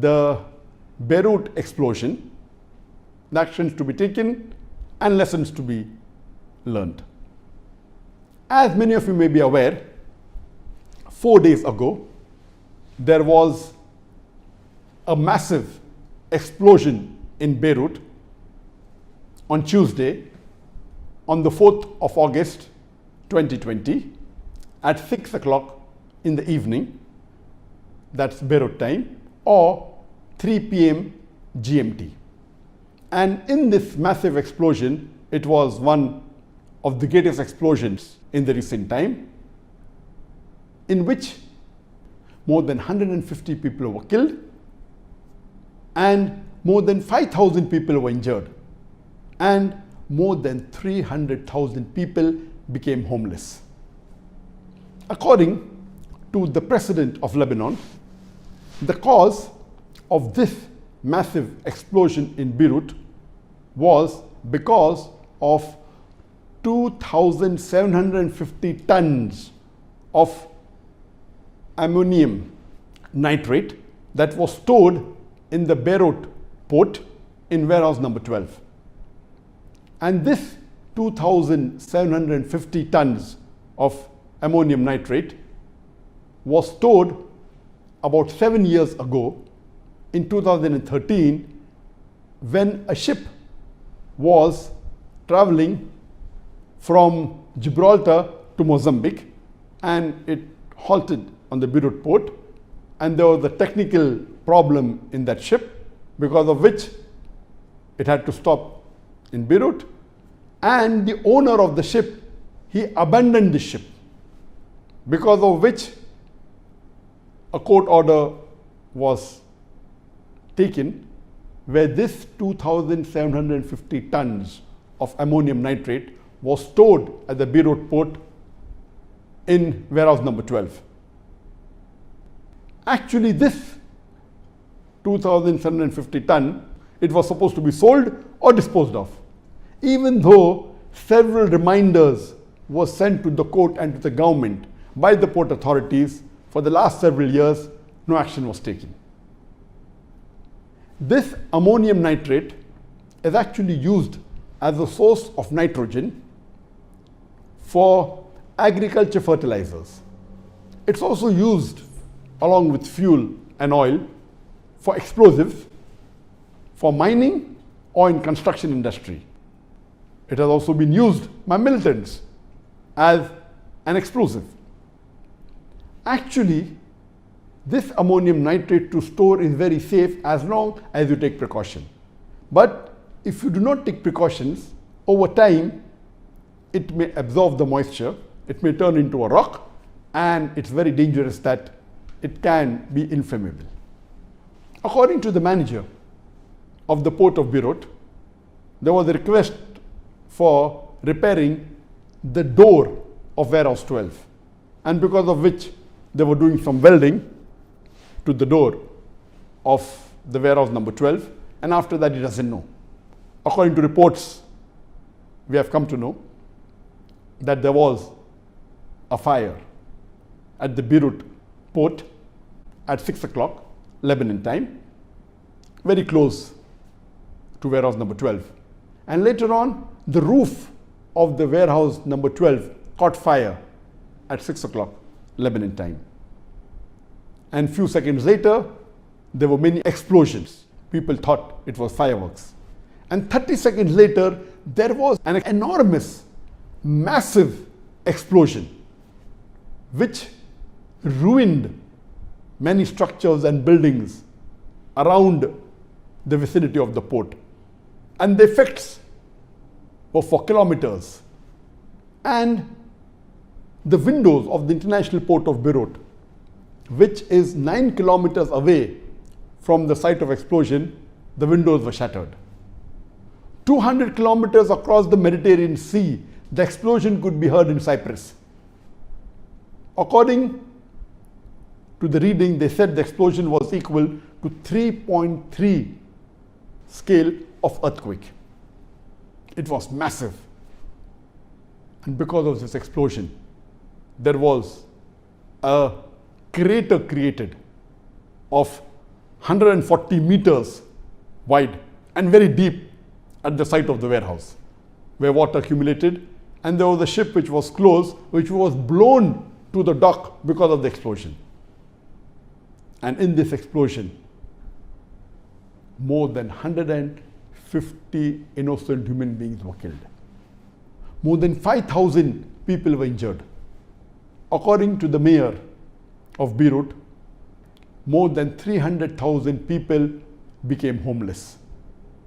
the Beirut explosion, actions to be taken and lessons to be learned. As many of you may be aware, 4 days ago, there was a massive explosion in Beirut on Tuesday, on the 4th of August 2020 at 6 o'clock in the evening, that's Beirut time, or 3 p.m. GMT. And in this massive explosion, it was one of the greatest explosions in the recent time, in which more than 150 people were killed and more than 5,000 people were injured, and more than 300,000 people became homeless. According to the president of Lebanon, the cause of this massive explosion in Beirut was because of 2,750 tons of ammonium nitrate that was stored in the Beirut port in warehouse number 12. And this 2,750 tons of ammonium nitrate was stored about 7 years ago in 2013, when a ship was traveling from Gibraltar to Mozambique, and it halted on the Beirut port, and there was a technical problem in that ship, because of which it had to stop in Beirut, and the owner of the ship, he abandoned the ship, because of which a court order was taken where this 2,750 tons of ammonium nitrate was stored at the Beirut port in warehouse number 12. Actually, this 2,750 ton, it was supposed to be sold or disposed of. Even though several reminders were sent to the court and to the government by the port authorities for the last several years, no action was taken. This ammonium nitrate is actually used as a source of nitrogen for agriculture fertilizers. It's also used along with fuel and oil for explosives, for mining, or in construction industry. It has also been used by militants as an explosive. Actually, this ammonium nitrate to store is very safe as long as you take precaution. But if you do not take precautions, over time, it may absorb the moisture, it may turn into a rock, and it's very dangerous that it can be inflammable. According to the manager of the port of Beirut, there was a request for repairing the door of warehouse 12, and because of which they were doing some welding to the door of the warehouse number 12, and after that he doesn't know. According to reports, we have come to know that there was a fire at the Beirut port at 6 o'clock Lebanon time, very close to warehouse number 12. And later on, the roof of the warehouse number 12 caught fire at 6 o'clock Lebanon time. And few seconds later, there were many explosions. People thought it was fireworks. And 30 seconds later, there was an enormous, massive explosion, which ruined many structures and buildings around the vicinity of the port. And the effects were for kilometers. And the windows of the international port of Beirut, which is 9 kilometers away from the site of explosion, the windows were shattered. 200 kilometers across the Mediterranean Sea, the explosion could be heard in Cyprus. According to the reading, they said the explosion was equal to 3.3 scale of earthquake. It was massive. And because of this explosion, there was a crater created of 140 meters wide and very deep at the site of the warehouse where water accumulated, and there was a ship which was closed, which was blown to the dock because of the explosion. And in this explosion, more than 150 innocent human beings were killed. More than 5,000 people were injured. According to the mayor of Beirut, more than 300,000 people became homeless.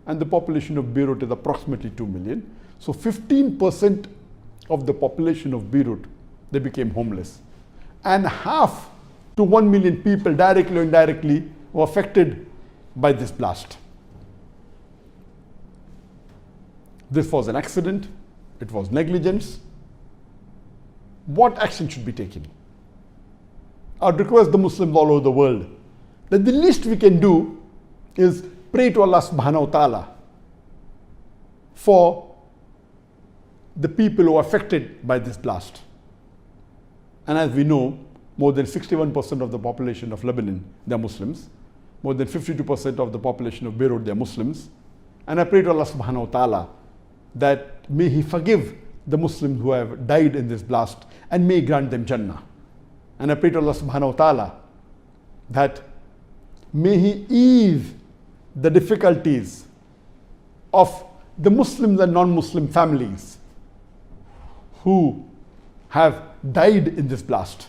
And the population of Beirut is approximately 2 million. So 15% of the population of Beirut, they became homeless. And half to 1 million people, directly or indirectly, were affected by this blast. This was an accident. It was negligence. What action should be taken? I would request the Muslims all over the world that the least we can do is pray to Allah subhanahu wa ta'ala for the people who are affected by this blast. And as we know, more than 61% of the population of Lebanon, they are Muslims. More than 52% of the population of Beirut, they are Muslims. And I pray to Allah subhanahu wa ta'ala that may He forgive the Muslims who have died in this blast and may grant them Jannah. And I pray to Allah subhanahu wa ta'ala that may He ease the difficulties of the Muslims and non-Muslim families who have died in this blast.